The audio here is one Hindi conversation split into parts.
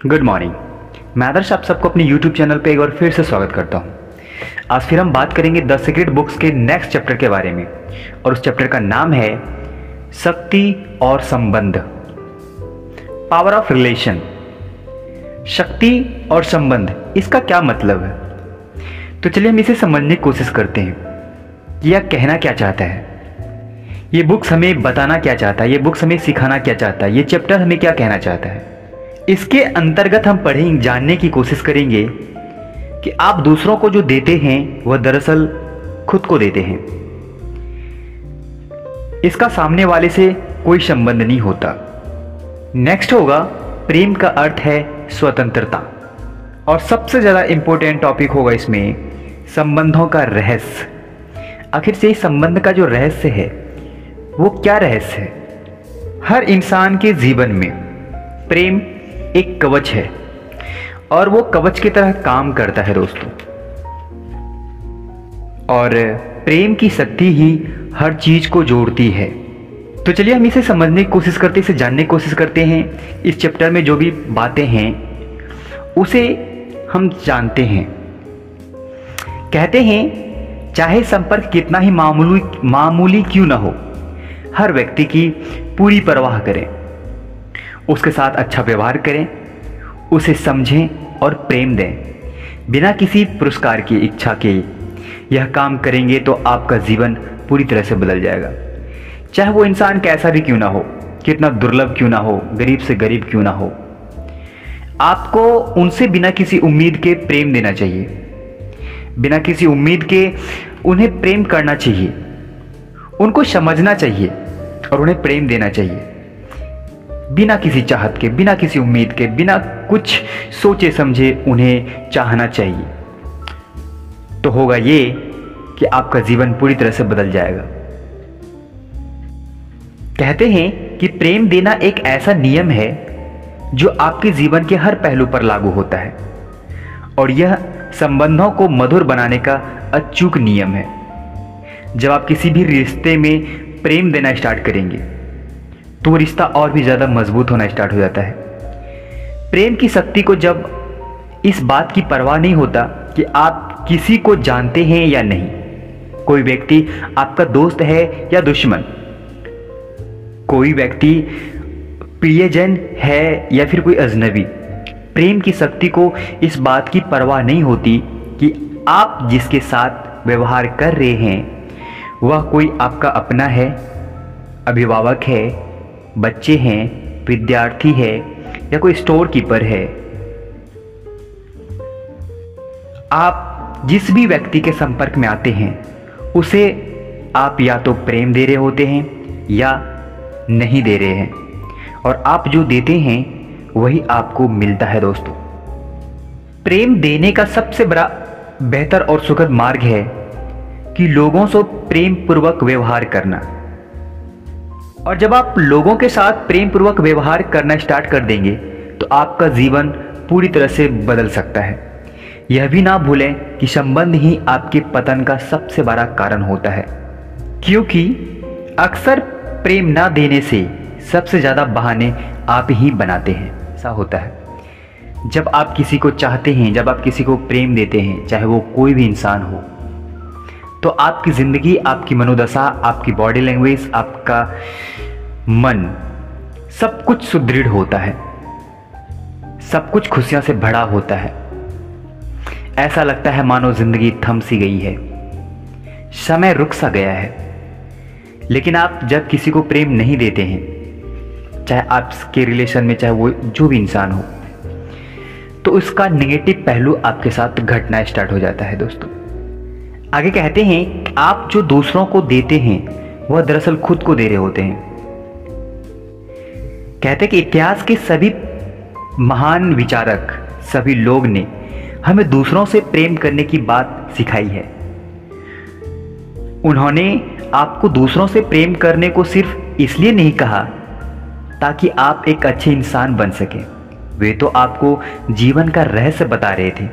Good morning. मैं आदर्श आप सबको अपने YouTube चैनल पे एक बार फिर से स्वागत करता हूँ। आज फिर हम बात करेंगे द सीक्रेट बुक्स के नेक्स्ट चैप्टर के बारे में और उस चैप्टर का नाम है शक्ति और संबंध, पावर ऑफ रिलेशन। शक्ति और संबंध, इसका क्या मतलब है? तो चलिए हम इसे समझने की कोशिश करते हैं कि यह कहना क्या चाहता है, ये बुक्स हमें बताना क्या चाहता है, ये बुक्स हमें सिखाना क्या चाहता है, ये चैप्टर हमें क्या कहना चाहता है। इसके अंतर्गत हम पढ़ेंगे, जानने की कोशिश करेंगे कि आप दूसरों को जो देते हैं वह दरअसल खुद को देते हैं। इसका सामने वाले से कोई संबंध नहीं होता। नेक्स्ट होगा प्रेम का अर्थ है स्वतंत्रता, और सबसे ज़्यादा इंपॉर्टेंट टॉपिक होगा इसमें संबंधों का रहस्य। आखिर से इस संबंध का जो रहस्य है वो क्या रहस्य है? हर इंसान के जीवन में प्रेम एक कवच है और वो कवच की तरह काम करता है दोस्तों। और प्रेम की शक्ति ही हर चीज को जोड़ती है। तो चलिए हम इसे समझने की कोशिश करते हैं, इसे जानने की कोशिश करते हैं। इस चैप्टर में जो भी बातें हैं उसे हम जानते हैं। कहते हैं चाहे संपर्क कितना ही मामूली क्यों ना हो, हर व्यक्ति की पूरी परवाह करें, उसके साथ अच्छा व्यवहार करें, उसे समझें और प्रेम दें बिना किसी पुरस्कार की इच्छा के। यह काम करेंगे तो आपका जीवन पूरी तरह से बदल जाएगा। चाहे वो इंसान कैसा भी क्यों ना हो, कितना दुर्लभ क्यों ना हो, गरीब से गरीब क्यों ना हो, आपको उनसे बिना किसी उम्मीद के प्रेम देना चाहिए। बिना किसी उम्मीद के उन्हें प्रेम करना चाहिए, उनको समझना चाहिए और उन्हें प्रेम देना चाहिए। बिना किसी चाहत के, बिना किसी उम्मीद के, बिना कुछ सोचे समझे उन्हें चाहना चाहिए। तो होगा ये कि आपका जीवन पूरी तरह से बदल जाएगा। कहते हैं कि प्रेम देना एक ऐसा नियम है जो आपके जीवन के हर पहलू पर लागू होता है, और यह संबंधों को मधुर बनाने का अचूक नियम है। जब आप किसी भी रिश्ते में प्रेम देना स्टार्ट करेंगे तो वो रिश्ता और भी ज़्यादा मजबूत होना स्टार्ट हो जाता है। प्रेम की शक्ति को जब इस बात की परवाह नहीं होता कि आप किसी को जानते हैं या नहीं, कोई व्यक्ति आपका दोस्त है या दुश्मन, कोई व्यक्ति प्रियजन है या फिर कोई अजनबी, प्रेम की शक्ति को इस बात की परवाह नहीं होती कि आप जिसके साथ व्यवहार कर रहे हैं वह कोई आपका अपना है, अभिभावक है, बच्चे हैं, विद्यार्थी है या कोई स्टोर कीपर है। आप जिस भी व्यक्ति के संपर्क में आते हैं उसे आप या तो प्रेम दे रहे होते हैं या नहीं दे रहे हैं, और आप जो देते हैं वही आपको मिलता है दोस्तों। प्रेम देने का सबसे बड़ा बेहतर और सुखद मार्ग है कि लोगों से प्रेम पूर्वक व्यवहार करना। और जब आप लोगों के साथ प्रेम पूर्वक व्यवहार करना स्टार्ट कर देंगे तो आपका जीवन पूरी तरह से बदल सकता है। यह भी ना भूलें कि संबंध ही आपके पतन का सबसे बड़ा कारण होता है, क्योंकि अक्सर प्रेम ना देने से सबसे ज़्यादा बहाने आप ही बनाते हैं। ऐसा होता है जब आप किसी को चाहते हैं, जब आप किसी को प्रेम देते हैं, चाहे वो कोई भी इंसान हो, तो आपकी ज़िंदगी, आपकी मनोदशा, आपकी बॉडी लैंग्वेज, आपका मन, सब कुछ सुदृढ़ होता है, सब कुछ खुशियों से भरा होता है। ऐसा लगता है मानो जिंदगी थम सी गई है, समय रुक सा गया है। लेकिन आप जब किसी को प्रेम नहीं देते हैं, चाहे आपके रिलेशन में चाहे वो जो भी इंसान हो, तो उसका नेगेटिव पहलू आपके साथ घटना स्टार्ट हो जाता है दोस्तों। आगे कहते हैं आप जो दूसरों को देते हैं वह दरअसल खुद को दे रहे होते हैं। कहते हैं कि इतिहास के सभी महान विचारक, सभी लोग ने हमें दूसरों से प्रेम करने की बात सिखाई है। उन्होंने आपको दूसरों से प्रेम करने को सिर्फ इसलिए नहीं कहा ताकि आप एक अच्छे इंसान बन सके, वे तो आपको जीवन का रहस्य बता रहे थे,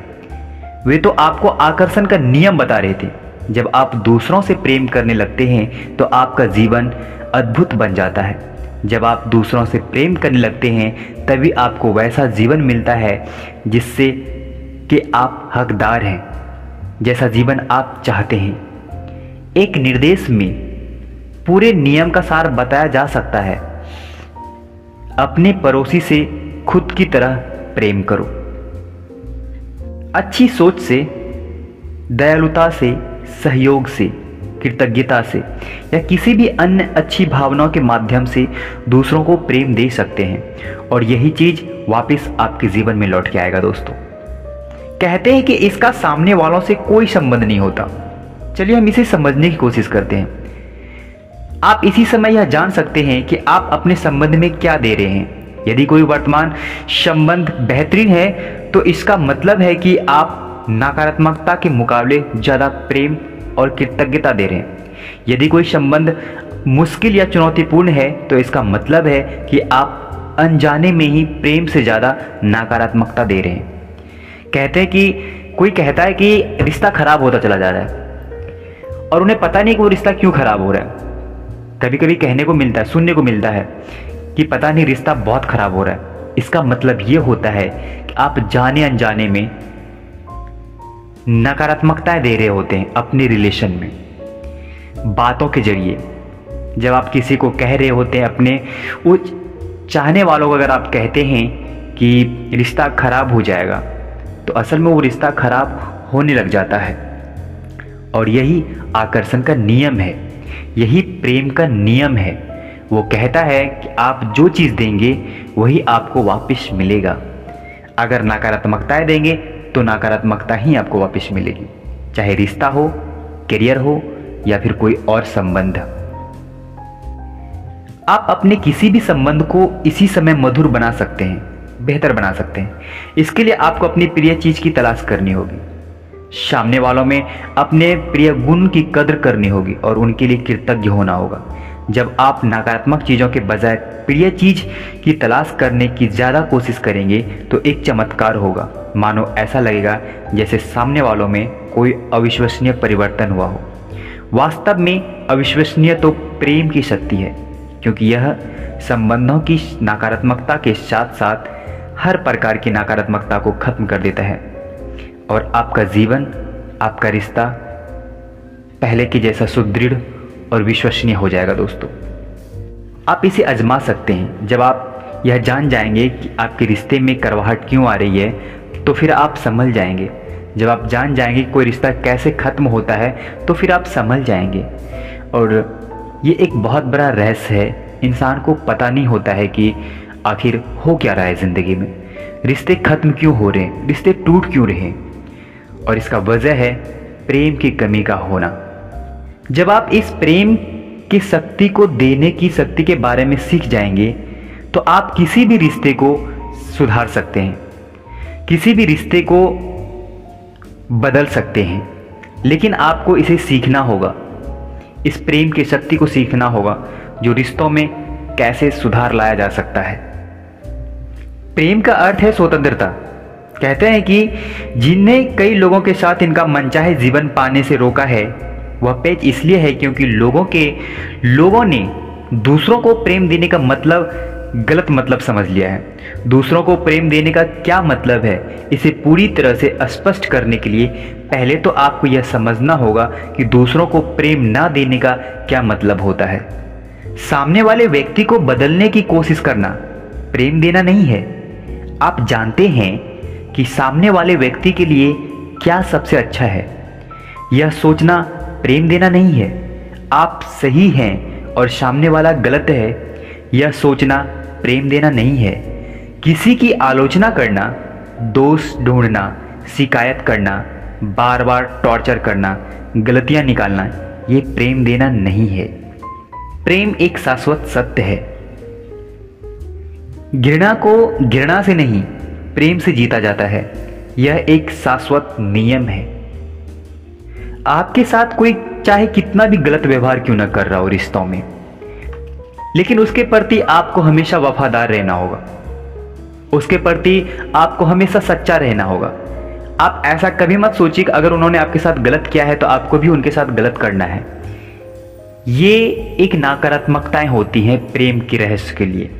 वे तो आपको आकर्षण का नियम बता रहे थे। जब आप दूसरों से प्रेम करने लगते हैं तो आपका जीवन अद्भुत बन जाता है। जब आप दूसरों से प्रेम करने लगते हैं तभी आपको वैसा जीवन मिलता है जिससे कि आप हकदार हैं, जैसा जीवन आप चाहते हैं। एक निर्देश में पूरे नियम का सार बताया जा सकता है। अपने पड़ोसी से खुद की तरह प्रेम करो। अच्छी सोच से, दयालुता से, सहयोग से, कृतज्ञता से या किसी भी अन्य अच्छी भावनाओं के माध्यम से दूसरों को प्रेम दे सकते हैं और यही चीज वापस आपके जीवन में लौट के आएगा। दोस्तों, कहते हैं कि इसका सामने वालों से कोई संबंध नहीं होता। चलिए हम इसे समझने की कोशिश करते हैं। आप इसी समय यह जान सकते हैं कि आप अपने संबंध में क्या दे रहे हैं। यदि कोई वर्तमान संबंध बेहतरीन है तो इसका मतलब है कि आप नकारात्मकता के मुकाबले ज़्यादा प्रेम और कृतज्ञता दे रहे हैं। यदि कोई संबंध मुश्किल या चुनौतीपूर्ण है तो इसका मतलब है कि आप अनजाने में ही प्रेम से ज़्यादा नकारात्मकता दे रहे हैं। कहते हैं कि कोई कहता है कि रिश्ता खराब होता चला जा रहा है और उन्हें पता नहीं कि वो रिश्ता क्यों खराब हो रहा है। कभी कभी कहने को मिलता है, सुनने को मिलता है कि पता नहीं रिश्ता बहुत खराब हो रहा है। इसका मतलब ये होता है कि आप जाने अनजाने में नकारात्मकताएं दे रहे होते हैं अपने रिलेशन में, बातों के जरिए। जब आप किसी को कह रहे होते हैं, अपने वो चाहने वालों को अगर आप कहते हैं कि रिश्ता खराब हो जाएगा तो असल में वो रिश्ता खराब होने लग जाता है। और यही आकर्षण का नियम है, यही प्रेम का नियम है। वो कहता है कि आप जो चीज़ देंगे वही आपको वापस मिलेगा। अगर नकारात्मकताएं देंगे तो नकारात्मकता ही आपको वापस मिलेगी, चाहे रिश्ता हो, करियर हो या फिर कोई और संबंध। आप अपने किसी भी संबंध को इसी समय मधुर बना सकते हैं, बेहतर बना सकते हैं। इसके लिए आपको अपनी प्रिय चीज की तलाश करनी होगी, सामने वालों में अपने प्रिय गुण की कद्र करनी होगी और उनके लिए कृतज्ञ होना होगा। जब आप नकारात्मक चीज़ों के बजाय प्रिय चीज की तलाश करने की ज़्यादा कोशिश करेंगे तो एक चमत्कार होगा। मानो ऐसा लगेगा जैसे सामने वालों में कोई अविश्वसनीय परिवर्तन हुआ हो। वास्तव में अविश्वसनीय तो प्रेम की शक्ति है, क्योंकि यह संबंधों की नकारात्मकता के साथ साथ हर प्रकार की नकारात्मकता को खत्म कर देता है और आपका जीवन, आपका रिश्ता पहले के जैसा सुदृढ़ और विश्वसनीय हो जाएगा। दोस्तों, आप इसे आजमा सकते हैं। जब आप यह जान जाएंगे कि आपके रिश्ते में कड़वाहट क्यों आ रही है तो फिर आप संभल जाएंगे। जब आप जान जाएंगे कि कोई रिश्ता कैसे खत्म होता है तो फिर आप संभल जाएंगे। और ये एक बहुत बड़ा रहस्य है, इंसान को पता नहीं होता है कि आखिर हो क्या रहा है ज़िंदगी में, रिश्ते खत्म क्यों हो रहे हैं, रिश्ते टूट क्यों रहे हैं। और इसका वजह है प्रेम की कमी का होना। जब आप इस प्रेम की शक्ति को देने की शक्ति के बारे में सीख जाएंगे तो आप किसी भी रिश्ते को सुधार सकते हैं, किसी भी रिश्ते को बदल सकते हैं। लेकिन आपको इसे सीखना होगा, इस प्रेम की शक्ति को सीखना होगा जो रिश्तों में कैसे सुधार लाया जा सकता है। प्रेम का अर्थ है स्वतंत्रता। कहते हैं कि जिन्हें कई लोगों के साथ इनका मनचाहे जीवन पाने से रोका है वह पेच इसलिए है क्योंकि लोगों ने दूसरों को प्रेम देने का गलत मतलब समझ लिया है। दूसरों को प्रेम देने का क्या मतलब है, इसे पूरी तरह से स्पष्ट करने के लिए पहले तो आपको यह समझना होगा कि दूसरों को प्रेम ना देने का क्या मतलब होता है। सामने वाले व्यक्ति को बदलने की कोशिश करना प्रेम देना नहीं है। आप जानते हैं कि सामने वाले व्यक्ति के लिए क्या सबसे अच्छा है, यह सोचना प्रेम देना नहीं है। आप सही हैं और सामने वाला गलत है, यह सोचना प्रेम देना नहीं है। किसी की आलोचना करना, दोष ढूंढना, शिकायत करना, बार बार टॉर्चर करना, गलतियां निकालना, ये प्रेम देना नहीं है। प्रेम एक शाश्वत सत्य है। घृणा को घृणा से नहीं, प्रेम से जीता जाता है। यह एक शाश्वत नियम है। आपके साथ कोई चाहे कितना भी गलत व्यवहार क्यों न कर रहा हो रिश्तों में, लेकिन उसके प्रति आपको हमेशा वफादार रहना होगा, उसके प्रति आपको हमेशा सच्चा रहना होगा। आप ऐसा कभी मत सोचिए कि अगर उन्होंने आपके साथ गलत किया है तो आपको भी उनके साथ गलत करना है। ये एक नकारात्मकताएं होती हैं प्रेम के रहस्य के लिए।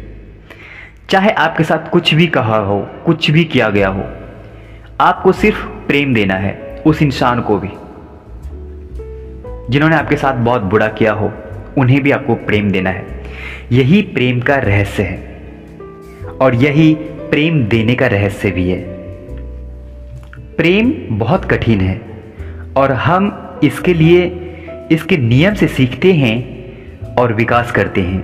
चाहे आपके साथ कुछ भी कहा हो, कुछ भी किया गया हो, आपको सिर्फ प्रेम देना है उस इंसान को भी। जिन्होंने आपके साथ बहुत बुरा किया हो उन्हें भी आपको प्रेम देना है। यही प्रेम का रहस्य है और यही प्रेम देने का रहस्य भी है। प्रेम बहुत कठिन है और हम इसके लिए इसके नियम से सीखते हैं और विकास करते हैं।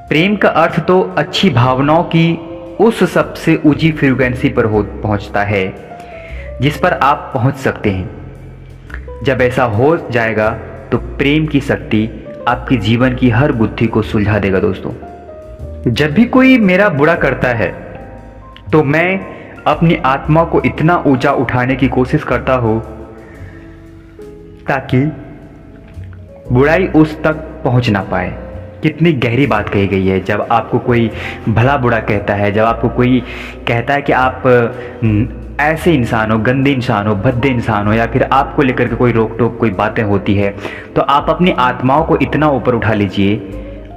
प्रेम का अर्थ तो अच्छी भावनाओं की उस सबसे ऊंची फ्रीक्वेंसी पर पहुंचता है जिस पर आप पहुंच सकते हैं। जब ऐसा हो जाएगा तो प्रेम की शक्ति आपकी जीवन की हर बुद्धि को सुलझा देगा। दोस्तों, जब भी कोई मेरा बुरा करता है तो मैं अपनी आत्मा को इतना ऊंचा उठाने की कोशिश करता हूं ताकि बुराई उस तक पहुंच ना पाए। कितनी गहरी बात कही गई है। जब आपको कोई भला बुरा कहता है, जब आपको कोई कहता है कि आप ऐसे इंसान हो, गंदे इंसान हो, भद्दे इंसान हो, या फिर आपको लेकर के कोई रोक टोक कोई बातें होती है, तो आप अपनी आत्माओं को इतना ऊपर उठा लीजिए,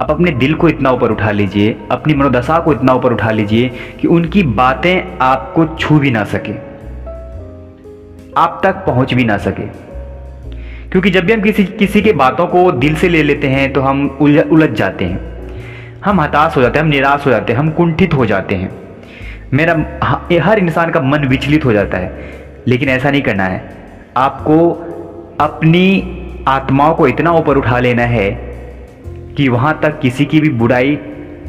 आप अपने दिल को इतना ऊपर उठा लीजिए, अपनी मनोदशा को इतना ऊपर उठा लीजिए कि उनकी बातें आपको छू भी ना सके, आप तक पहुंच भी ना सके। क्योंकि जब भी हम किसी के बातों को दिल से ले लेते हैं तो हम उलझ जाते हैं, हम हताश हो जाते हैं, हम निराश हो जाते हैं, हम कुंठित हो जाते हैं। हर इंसान का मन विचलित हो जाता है। लेकिन ऐसा नहीं करना है। आपको अपनी आत्माओं को इतना ऊपर उठा लेना है कि वहां तक किसी की भी बुराई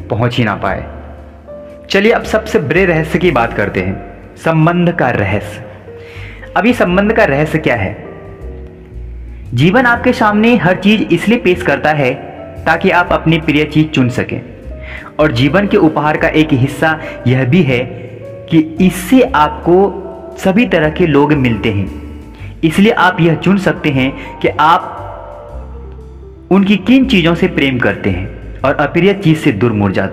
पहुंच ही ना पाए। चलिए अब सबसे बड़े रहस्य की बात करते हैं, संबंध का रहस्य। अब ये संबंध का रहस्य क्या है? जीवन आपके सामने हर चीज इसलिए पेश करता है ताकि आप अपनी प्रिय चीज चुन सकें, और जीवन के उपहार का एक हिस्सा यह भी है कि इससे आपको सभी तरह के लोग मिलते हैं। इसलिए आप यह चुन सकते हैं कि आप उनकी किन चीजों से प्रेम करते हैं और अप्रिय चीज से दूर मुड़ जा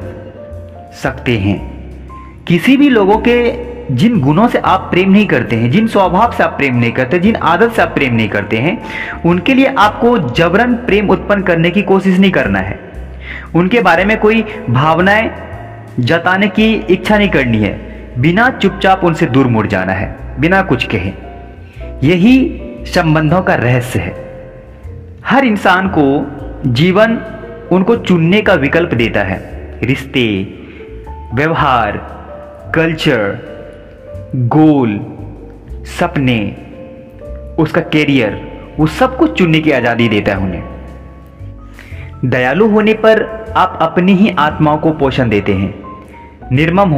सकते हैं। किसी भी लोगों के जिन गुणों से आप प्रेम नहीं करते हैं, जिन स्वभाव से आप प्रेम नहीं करते, जिन आदत से आप प्रेम नहीं करते हैं, उनके लिए आपको जबरन प्रेम उत्पन्न करने की कोशिश नहीं करना है। उनके बारे में कोई भावनाएं जताने की इच्छा नहीं करनी है। बिना चुपचाप उनसे दूर मुड़ जाना है, बिना कुछ कहे। यही संबंधों का रहस्य है। हर इंसान को जीवन उनको चुनने का विकल्प देता है। रिश्ते, व्यवहार, कल्चर, गोल, सपने, उसका कैरियर, वो सब कुछ चुनने की आज़ादी देता है उन्हें। दयालु होने पर आप अपनी ही आत्माओं को पोषण देते हैं। निर्मम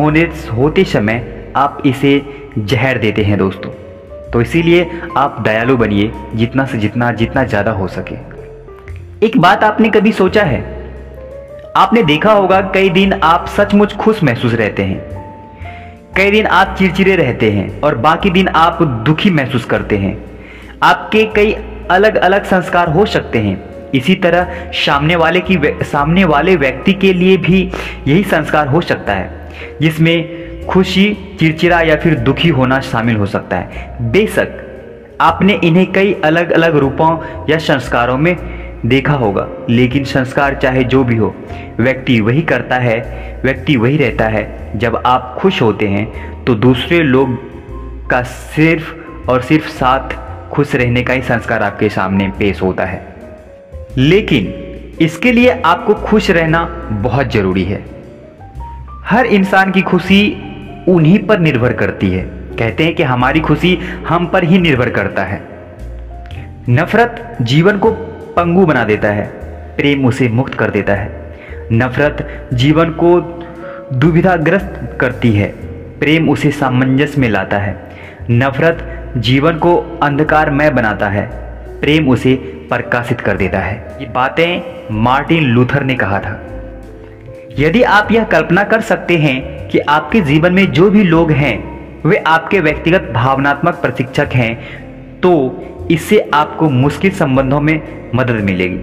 होते समय आप इसे जहर देते हैं दोस्तों। तो इसीलिए आप दयालु बनिए जितना से जितना ज़्यादा हो सके। एक बात आपने कभी सोचा है? आपने देखा होगा कई दिन आप सचमुच खुश महसूस रहते हैं, कई दिन आप चिड़चिड़े रहते हैं और बाकी दिन आप दुखी महसूस करते हैं। आपके कई अलग अलग संस्कार हो सकते हैं। इसी तरह सामने वाले व्यक्ति के लिए भी यही संस्कार हो सकता है, जिसमें खुशी, चिड़चिड़ा या फिर दुखी होना शामिल हो सकता है। बेशक आपने इन्हें कई अलग अलग रूपों या संस्कारों में देखा होगा, लेकिन संस्कार चाहे जो भी हो, व्यक्ति वही करता है, व्यक्ति वही रहता है। जब आप खुश होते हैं तो दूसरे लोग का सिर्फ और सिर्फ साथ खुश रहने का ही संस्कार आपके सामने पेश होता है। लेकिन इसके लिए आपको खुश रहना बहुत जरूरी है। हर इंसान की खुशी उन्हीं पर निर्भर करती है। कहते हैं कि हमारी खुशी हम पर ही निर्भर करता है। नफरत जीवन को पंगु बना देता है, प्रेम उसे मुक्त कर देता है। नफरत जीवन को दुविधाग्रस्त करती है, प्रेम उसे सामंजस्य में लाता है। नफरत जीवन को अंधकारमय बनाता है, प्रेम उसे प्रकाशित कर देता है। ये बातें मार्टिन लूथर ने कहा था। यदि आप यह कल्पना कर सकते हैं कि आपके जीवन में जो भी लोग हैं वे आपके व्यक्तिगत भावनात्मक प्रशिक्षक हैं, तो इससे आपको मुश्किल संबंधों में मदद मिलेगी।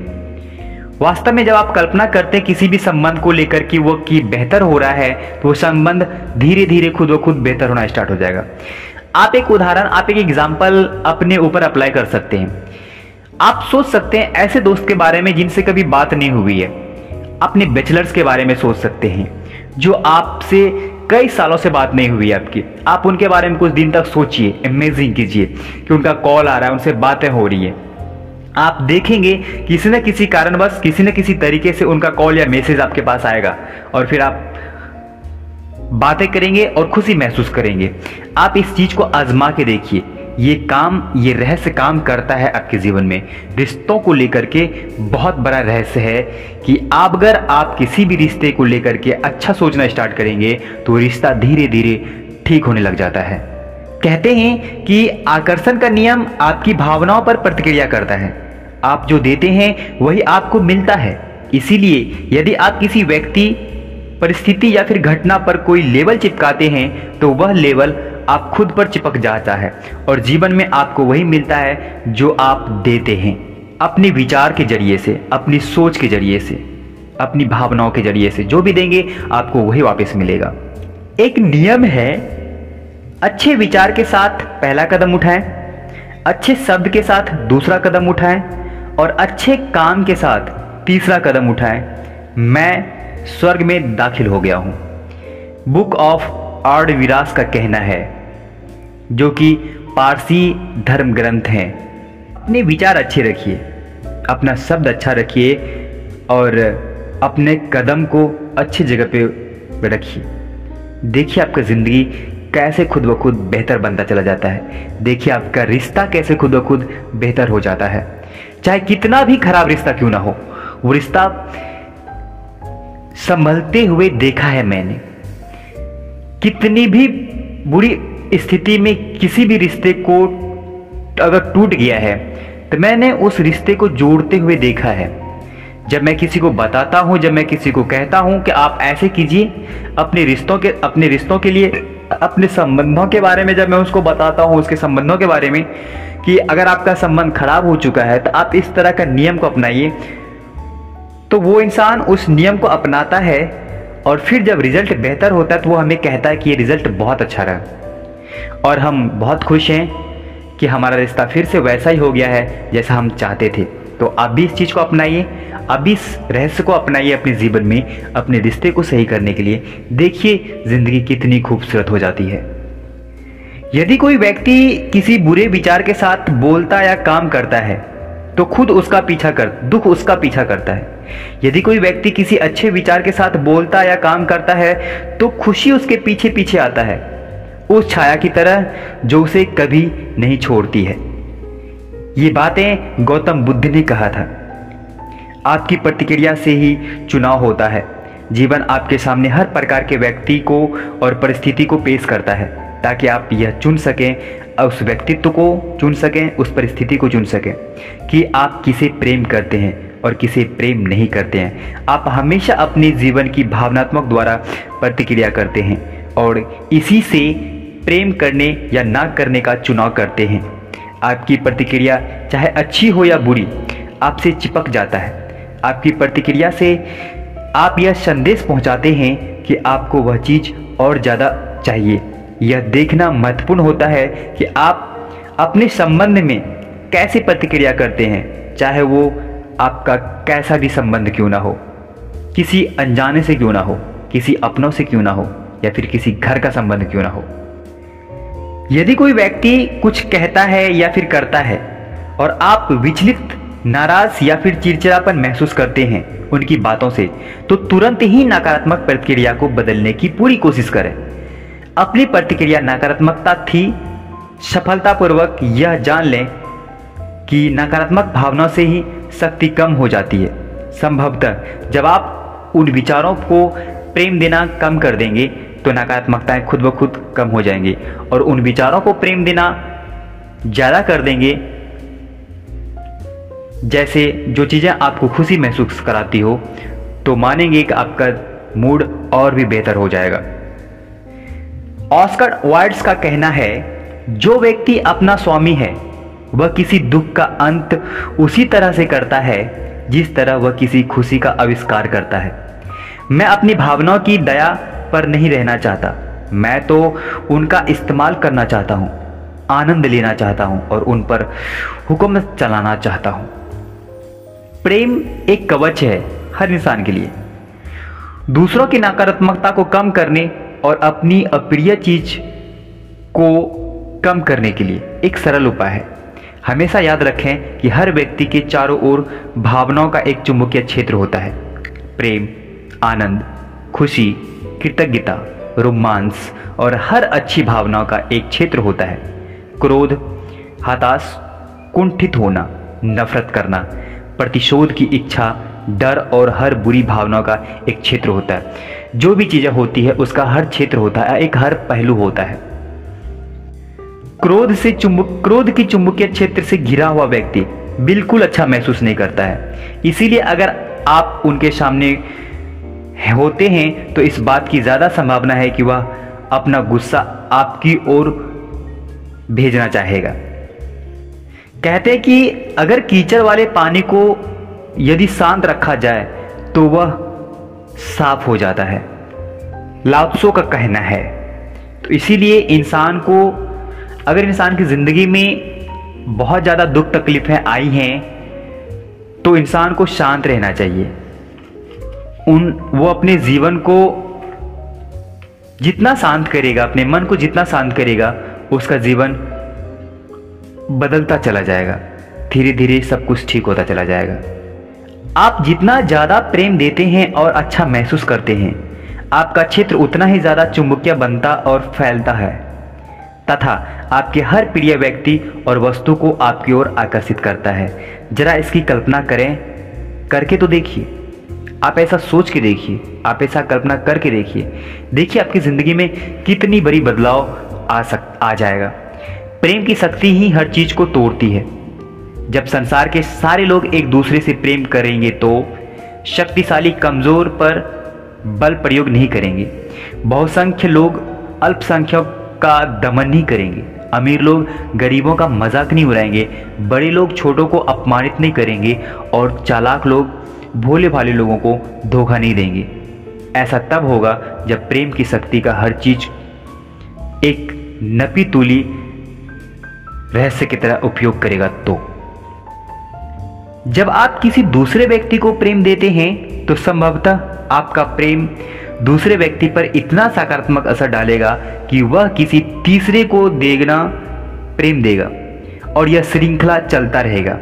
वास्तव में जब आप कल्पना करते हैं किसी भी संबंध को लेकर कि वो बेहतर हो रहा है, तो वो संबंध धीरे धीरे खुद ब खुद बेहतर होना स्टार्ट हो जाएगा। आप एक एग्जाम्पल अपने ऊपर अप्लाई कर सकते हैं। आप सोच सकते हैं ऐसे दोस्त के बारे में जिनसे कभी बात नहीं हुई है। अपने बैचलर्स के बारे में सोच सकते हैं जो आपसे कई सालों से बात नहीं हुई है आपकी। आप उनके बारे में कुछ दिन तक सोचिए, इमेजिन कीजिए कि उनका कॉल आ रहा है, उनसे बातें हो रही है। आप देखेंगे किसी न किसी कारणवश किसी न किसी तरीके से उनका कॉल या मैसेज आपके पास आएगा और फिर आप बातें करेंगे और खुशी महसूस करेंगे। आप इस चीज को आजमा के देखिए, ये रहस्य काम करता है आपके जीवन में। रिश्तों को लेकर के बहुत बड़ा रहस्य है कि अगर आप किसी भी रिश्ते को लेकर के अच्छा सोचना स्टार्ट करेंगे तो रिश्ता धीरे धीरे ठीक होने लग जाता है। कहते हैं कि आकर्षण का नियम आपकी भावनाओं पर प्रतिक्रिया करता है। आप जो देते हैं वही आपको मिलता है। इसीलिए यदि आप किसी व्यक्ति, परिस्थिति या फिर घटना पर कोई लेबल चिपकाते हैं तो वह लेबल आप खुद पर चिपक जाता है और जीवन में आपको वही मिलता है जो आप देते हैं। अपने विचार के जरिए से, अपनी सोच के जरिए से, अपनी भावनाओं के जरिए से जो भी देंगे आपको वही वापस मिलेगा। एक नियम है, अच्छे विचार के साथ पहला कदम उठाएं, अच्छे शब्द के साथ दूसरा कदम उठाएं और अच्छे काम के साथ तीसरा कदम उठाएं। मैं स्वर्ग में दाखिल हो गया हूं, बुक ऑफ आर्ड विरास का कहना है, जो कि पारसी धर्म ग्रंथ है। अपने विचार अच्छे रखिए, अपना शब्द अच्छा रखिए और अपने कदम को अच्छी जगह पे रखिए। देखिए आपका ज़िंदगी कैसे खुद ब खुद बेहतर बनता चला जाता है। देखिए आपका रिश्ता कैसे खुद ब खुद बेहतर हो जाता है। चाहे कितना भी खराब रिश्ता क्यों ना हो, वो रिश्ता संभलते हुए देखा है मैंने। कितनी भी बुरी स्थिति में किसी भी रिश्ते को अगर टूट गया है तो मैंने उस रिश्ते को जोड़ते हुए देखा है। जब मैं किसी को बताता हूं, जब मैं किसी को कहता हूं कि आप ऐसे कीजिए अपने रिश्तों के लिए, अपने संबंधों के बारे में जब मैं उसको बताता हूं, उसके संबंधों के बारे में कि अगर आपका संबंध खराब हो चुका है तो आप इस तरह का नियम को अपनाइए, तो वो इंसान उस नियम को अपनाता है और फिर जब रिजल्ट बेहतर होता है तो वो हमें कहता है कि ये रिजल्ट बहुत अच्छा रहा और हम बहुत खुश हैं कि हमारा रिश्ता फिर से वैसा ही हो गया है जैसा हम चाहते थे। तो आप भी इस चीज़ को अपनाइए, अब इस रहस्य को अपनाइए अपने जीवन में, अपने रिश्ते को सही करने के लिए। देखिए ज़िंदगी कितनी खूबसूरत हो जाती है। यदि कोई व्यक्ति किसी बुरे विचार के साथ बोलता या काम करता है तो दुख उसका पीछा करता है। यदि कोई व्यक्ति किसी अच्छे विचार के साथ बोलता या काम करता है तो खुशी उसके पीछे पीछे आता है, उस छाया की तरह जो उसे कभी नहीं छोड़ती है। ये बातें गौतम बुद्ध ने कहा था। आपकी प्रतिक्रिया से ही चुनाव होता है। जीवन आपके सामने हर प्रकार के व्यक्ति को और परिस्थिति को पेश करता है ताकि आप यह चुन सकें, उस व्यक्तित्व को चुन सकें, उस परिस्थिति को चुन सकें कि आप किसे प्रेम करते हैं और किसे प्रेम नहीं करते हैं। आप हमेशा अपने जीवन की भावनात्मक द्वारा प्रतिक्रिया करते हैं और इसी से प्रेम करने या ना करने का चुनाव करते हैं। आपकी प्रतिक्रिया चाहे अच्छी हो या बुरी आपसे चिपक जाता है। आपकी प्रतिक्रिया से आप यह संदेश पहुंचाते हैं कि आपको वह चीज़ और ज़्यादा चाहिए। यह देखना महत्वपूर्ण होता है कि आप अपने संबंध में कैसे प्रतिक्रिया करते हैं, चाहे वो आपका कैसा भी संबंध क्यों ना हो, किसी अनजाने से क्यों ना हो, किसी अपनों से क्यों ना हो या फिर किसी घर का संबंध क्यों ना हो। यदि कोई व्यक्ति कुछ कहता है या फिर करता है और आप विचलित, नाराज या फिर चिड़चिड़ापन महसूस करते हैं उनकी बातों से, तो तुरंत ही नकारात्मक प्रतिक्रिया को बदलने की पूरी कोशिश करें। अपनी प्रतिक्रिया नकारात्मकता थी, सफलतापूर्वक यह जान लें कि नकारात्मक भावनाओं से ही शक्ति कम हो जाती है। संभवतः जब आप उन विचारों को प्रेम देना कम कर देंगे तो नकारात्मकताएं खुद ब खुद कम हो जाएंगी और उन विचारों को प्रेम देना ज़्यादा कर देंगे, जैसे जो चीज़ें आपको खुशी महसूस कराती हो, तो मानेंगे कि आपका मूड और भी बेहतर हो जाएगा। ऑस्कर वाइल्ड का कहना है, जो व्यक्ति अपना स्वामी है वह किसी दुख का अंत उसी तरह से करता है जिस तरह वह किसी खुशी का आविष्कार करता है। मैं अपनी भावनाओं की दया पर नहीं रहना चाहता, मैं तो उनका इस्तेमाल करना चाहता हूँ। आनंद लेना चाहता हूं और उन पर हुक्म चलाना चाहता हूं। प्रेम एक कवच है हर इंसान के लिए, दूसरों की नकारात्मकता को कम करने और अपनी अप्रिय चीज को कम करने के लिए एक सरल उपाय है। हमेशा याद रखें कि हर व्यक्ति के चारों ओर भावनाओं का एक चुंबकीय क्षेत्र होता है। प्रेम, आनंद, खुशी, कृतज्ञता, रोमांस और हर अच्छी भावनाओं का एक क्षेत्र होता है। क्रोध, हताश, कुंठित होना, नफरत करना, प्रतिशोध की इच्छा, डर और हर बुरी भावनाओं का एक क्षेत्र होता है। जो भी चीजें होती है उसका हर क्षेत्र होता है, एक हर पहलू होता है। क्रोध की चुंबकीय क्षेत्र से घिरा हुआ व्यक्ति बिल्कुल अच्छा महसूस नहीं करता है। इसीलिए अगर आप उनके सामने होते हैं तो इस बात की ज्यादा संभावना है कि वह अपना गुस्सा आपकी ओर भेजना चाहेगा। कहते हैं कि अगर कीचड़ वाले पानी को यदि शांत रखा जाए तो वह साफ हो जाता है, lao Tzu का कहना है। तो इसीलिए इंसान को, अगर इंसान की जिंदगी में बहुत ज़्यादा दुख तकलीफें आई हैं तो इंसान को शांत रहना चाहिए। वो अपने जीवन को जितना शांत करेगा, अपने मन को जितना शांत करेगा, उसका जीवन बदलता चला जाएगा। धीरे धीरे सब कुछ ठीक होता चला जाएगा। आप जितना ज़्यादा प्रेम देते हैं और अच्छा महसूस करते हैं, आपका क्षेत्र उतना ही ज़्यादा चुंबकीय बनता और फैलता है तथा आपके हर प्रिय व्यक्ति और वस्तु को आपकी ओर आकर्षित करता है। जरा इसकी कल्पना करें, करके तो देखिए। आप ऐसा सोच के देखिए, आप ऐसा कल्पना करके देखिए आपकी ज़िंदगी में कितनी बड़ी बदलाव आ जाएगा। प्रेम की शक्ति ही हर चीज को तोड़ती है। जब संसार के सारे लोग एक दूसरे से प्रेम करेंगे तो शक्तिशाली कमजोर पर बल प्रयोग नहीं करेंगे। बहुसंख्य लोग अल्पसंख्यक का दमन नहीं करेंगे। अमीर लोग गरीबों का मजाक नहीं उड़ाएंगे। बड़े लोग छोटों को अपमानित नहीं करेंगे और चालाक लोग भोले भाले लोगों को धोखा नहीं देंगे। ऐसा तब होगा जब प्रेम की शक्ति का हर चीज एक नपी तुली रहस्य की तरह उपयोग करेगा। तो जब आप किसी दूसरे व्यक्ति को प्रेम देते हैं तो संभवतः आपका प्रेम दूसरे व्यक्ति पर इतना सकारात्मक असर डालेगा कि वह किसी तीसरे को देना प्रेम देगा और यह श्रृंखला चलता रहेगा।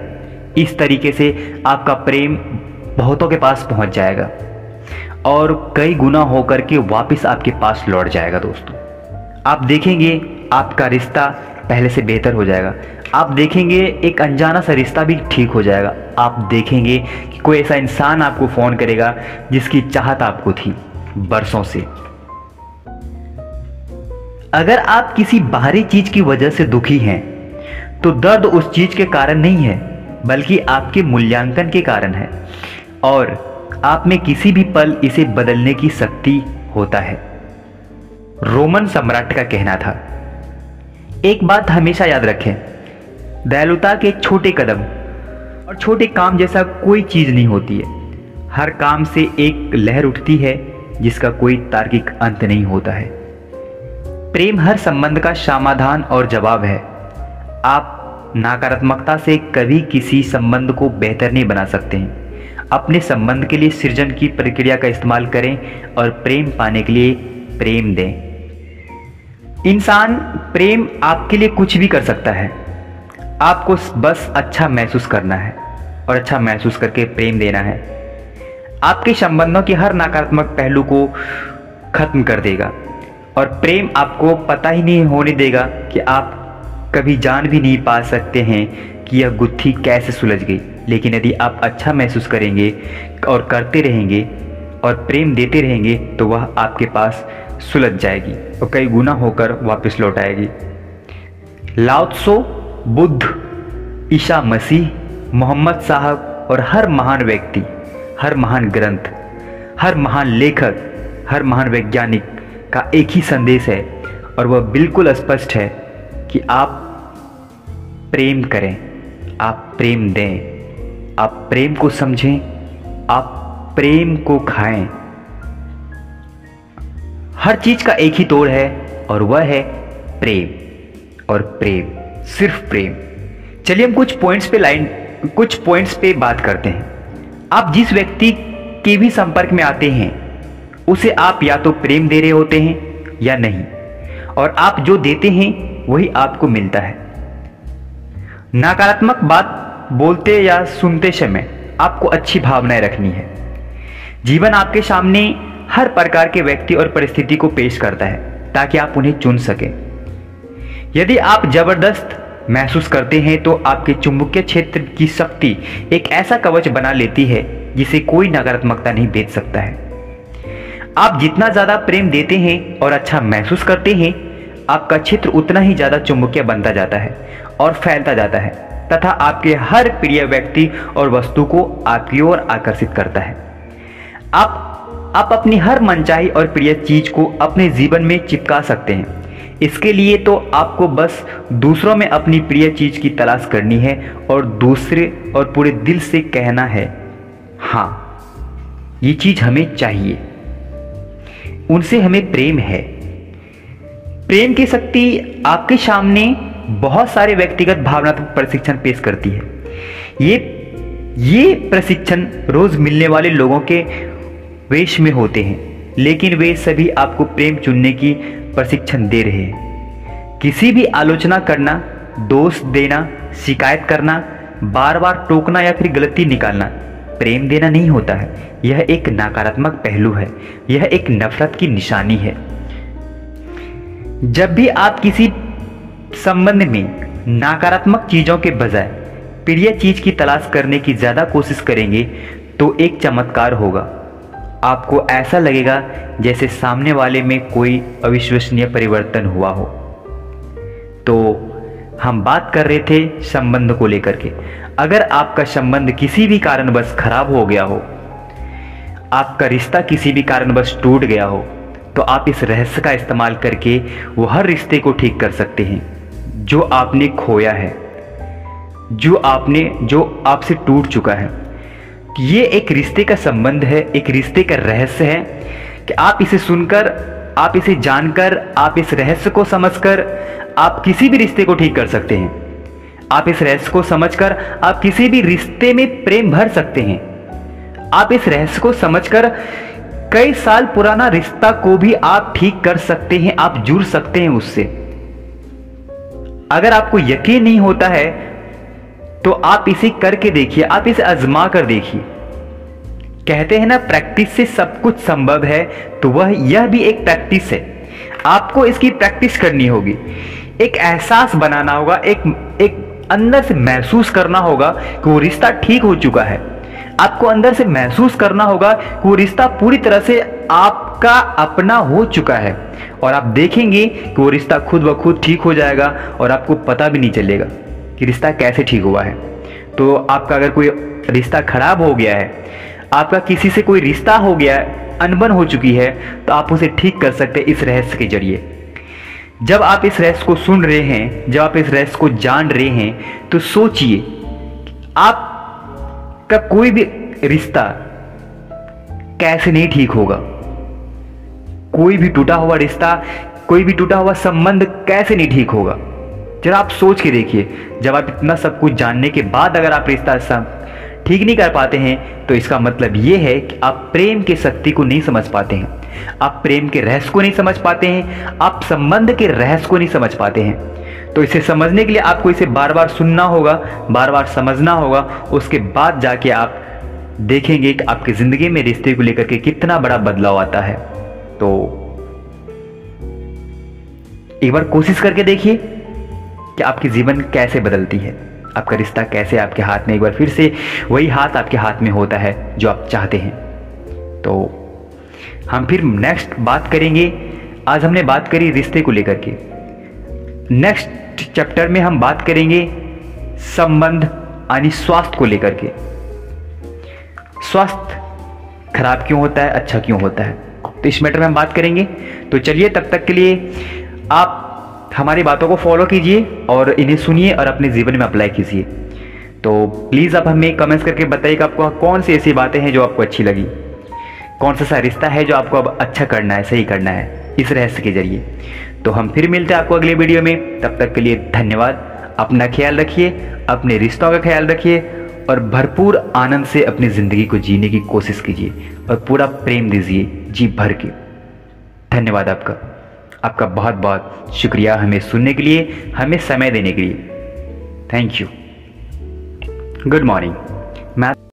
इस तरीके से आपका प्रेम बहुतों के पास पहुंच जाएगा और कई गुना होकर के वापस आपके पास लौट जाएगा। दोस्तों, आप देखेंगे आपका रिश्ता पहले से बेहतर हो जाएगा। आप देखेंगे एक अनजाना सा रिश्ता भी ठीक हो जाएगा। आप देखेंगे कि कोई ऐसा इंसान आपको फोन करेगा जिसकी चाहत आपको थी बरसों से। अगर आप किसी बाहरी चीज की वजह से दुखी हैं तो दर्द उस चीज के कारण नहीं है बल्कि आपके मूल्यांकन के कारण है और आप में किसी भी पल इसे बदलने की शक्ति होता है। रोमन सम्राट का कहना था, एक बात हमेशा याद रखें, दयालुता के छोटे कदम और छोटे काम जैसा कोई चीज नहीं होती है। हर काम से एक लहर उठती है जिसका कोई तार्किक अंत नहीं होता है। प्रेम हर संबंध का समाधान और जवाब है। आप नकारात्मकता से कभी किसी संबंध को बेहतर नहीं बना सकते हैं। अपने संबंध के लिए सृजन की प्रक्रिया का इस्तेमाल करें और प्रेम पाने के लिए प्रेम दें। इंसान प्रेम आपके लिए कुछ भी कर सकता है। आपको बस अच्छा महसूस करना है और अच्छा महसूस करके प्रेम देना है। आपके संबंधों के हर नकारात्मक पहलू को खत्म कर देगा और प्रेम आपको पता ही नहीं होने देगा कि आप कभी जान भी नहीं पा सकते हैं कि यह गुत्थी कैसे सुलझ गई। लेकिन यदि आप अच्छा महसूस करेंगे और करते रहेंगे और प्रेम देते रहेंगे तो वह आपके पास सुलझ जाएगी और कई गुना होकर वापस लौट आएगी। lao Tzu, बुद्ध, ईसा मसीह, मोहम्मद साहब और हर महान व्यक्ति, हर महान ग्रंथ, हर महान लेखक, हर महान वैज्ञानिक का एक ही संदेश है और वह बिल्कुल स्पष्ट है कि आप प्रेम करें, आप प्रेम दें, आप प्रेम को समझें, आप प्रेम को खाएं। हर चीज का एक ही तोड़ है और वह है प्रेम। और प्रेम, सिर्फ प्रेम। चलिए हम कुछ पॉइंट्स पे बात करते हैं। आप जिस व्यक्ति के भी संपर्क में आते हैं उसे आप या तो प्रेम दे रहे होते हैं या नहीं, और आप जो देते हैं वही आपको मिलता है। नकारात्मक बात बोलते या सुनते समय आपको अच्छी भावनाएं रखनी है। जीवन आपके सामने हर प्रकार के व्यक्ति और परिस्थिति को पेश करता है ताकि आप उन्हें चुन सकें। यदि आप जबरदस्त महसूस करते हैं तो आपके चुंबकीय क्षेत्र की शक्ति एक ऐसा कवच बना लेती है जिसे कोई नकारात्मकता नहीं भेद सकता है। आप जितना ज्यादा प्रेम देते हैं और अच्छा महसूस करते हैं, आपका क्षेत्र उतना ही ज्यादा चुंबकीय बनता जाता है और फैलता जाता है तथा आपके हर प्रिय व्यक्ति और वस्तु को आपकी ओर आकर्षित करता है। आप अपनी हर मनचाही और प्रिय चीज को अपने जीवन में चिपका सकते हैं। इसके लिए तो आपको बस दूसरों में अपनी प्रिय चीज की तलाश करनी है और दूसरे और पूरे दिल से कहना है, हाँ ये चीज हमें चाहिए, उनसे हमें प्रेम है। प्रेम की शक्ति आपके सामने बहुत सारे व्यक्तिगत भावनात्मक प्रशिक्षण पेश करती है। ये प्रशिक्षण रोज मिलने वाले लोगों के वेश में होते हैं, लेकिन वे सभी आपको प्रेम चुनने की प्रशिक्षण दे रहे हैं। किसी भी आलोचना करना, दोष देना, शिकायत करना, बार बार टोकना या फिर गलती निकालना प्रेम देना नहीं होता है। यह एक नकारात्मक पहलू है, यह एक नफरत की निशानी है। जब भी आप किसी संबंध में नकारात्मक चीजों के बजाय प्रिय चीज की तलाश करने की ज्यादा कोशिश करेंगे तो एक चमत्कार होगा। आपको ऐसा लगेगा जैसे सामने वाले में कोई अविश्वसनीय परिवर्तन हुआ हो। तो हम बात कर रहे थे संबंध को लेकर के। अगर आपका संबंध किसी भी कारणवश खराब हो गया हो, आपका रिश्ता किसी भी कारणवश टूट गया हो, तो आप इस रहस्य का इस्तेमाल करके वो हर रिश्ते को ठीक कर सकते हैं जो आपने खोया है, जो आपसे टूट चुका है। ये एक रिश्ते का संबंध है, एक रिश्ते का रहस्य है कि आप इसे सुनकर, आप इसे जानकर, आप इस रहस्य को समझकर आप किसी भी रिश्ते को ठीक कर सकते हैं। आप इस रहस्य को समझकर आप किसी भी रिश्ते में प्रेम भर सकते हैं। आप इस रहस्य को समझकर कई साल पुराना रिश्ता को भी आप ठीक कर सकते हैं, आप जुड़ सकते हैं उससे। अगर आपको यकीन नहीं होता है तो आप इसे करके देखिए, आप इसे आजमा कर देखिए। कहते हैं ना, प्रैक्टिस से सब कुछ संभव है, तो यह भी एक प्रैक्टिस है। आपको इसकी प्रैक्टिस करनी होगी, एक एहसास बनाना होगा, एक अंदर से महसूस करना होगा कि वो रिश्ता ठीक हो चुका है। आपको अंदर से महसूस करना होगा कि वो रिश्ता पूरी तरह से आपका अपना हो चुका है, और आप देखेंगे कि वो रिश्ता खुद ब खुद ठीक हो जाएगा और आपको पता भी नहीं चलेगा कि रिश्ता कैसे ठीक हुआ है। तो आपका अगर कोई रिश्ता खराब हो गया है, आपका किसी से कोई रिश्ता हो गया है, अनबन हो चुकी है, तो आप उसे ठीक कर सकते हैं इस रहस्य के जरिए। जब आप इस रहस्य को सुन रहे हैं, जब आप इस रहस्य को जान रहे हैं, तो सोचिए आपका कोई भी रिश्ता कैसे नहीं ठीक होगा। कोई भी टूटा हुआ रिश्ता, कोई भी टूटा हुआ संबंध कैसे नहीं ठीक होगा। जरा आप सोच के देखिए, जब आप इतना सब कुछ जानने के बाद अगर आप रिश्ता ठीक नहीं कर पाते हैं, तो इसका मतलब ये है कि आप प्रेम की शक्ति को नहीं समझ पाते हैं, आप प्रेम के रहस्य को नहीं समझ पाते हैं, आप संबंध के रहस्य को नहीं समझ पाते हैं। तो इसे समझने के लिए आपको इसे बार बार सुनना होगा, बार बार समझना होगा। उसके बाद जाके आप देखेंगे कि आपकी जिंदगी में रिश्ते को लेकर के कितना बड़ा बदलाव आता है। तो एक बार कोशिश करके देखिए कि आपकी जीवन कैसे बदलती है, आपका रिश्ता कैसे आपके हाथ में, एक बार फिर से वही हाथ आपके हाथ में होता है जो आप चाहते हैं। तो हम फिर नेक्स्ट बात करेंगे। आज हमने बात करी रिश्ते को लेकर के। नेक्स्ट चैप्टर में हम बात करेंगे संबंध यानी स्वास्थ्य को लेकर के। स्वास्थ्य खराब क्यों होता है, अच्छा क्यों होता है, तो इस मैटर में हम बात करेंगे। तो चलिए, तब तक के लिए आप हमारी बातों को फॉलो कीजिए और इन्हें सुनिए और अपने जीवन में अप्लाई कीजिए। तो प्लीज़ आप हमें कमेंट्स करके बताइए कि आपको कौन सी ऐसी बातें हैं जो आपको अच्छी लगी, कौन सा रिश्ता है जो आपको अब अच्छा करना है, सही करना है इस रहस्य के जरिए। तो हम फिर मिलते हैं आपको अगले वीडियो में। तब तक के लिए धन्यवाद। अपना ख्याल रखिए, अपने रिश्तों का ख्याल रखिए और भरपूर आनंद से अपनी ज़िंदगी को जीने की कोशिश कीजिए और पूरा प्रेम दीजिए जी भर के। धन्यवाद आपका बहुत बहुत शुक्रिया हमें सुनने के लिए, हमें समय देने के लिए। Thank you. Good morning. मैं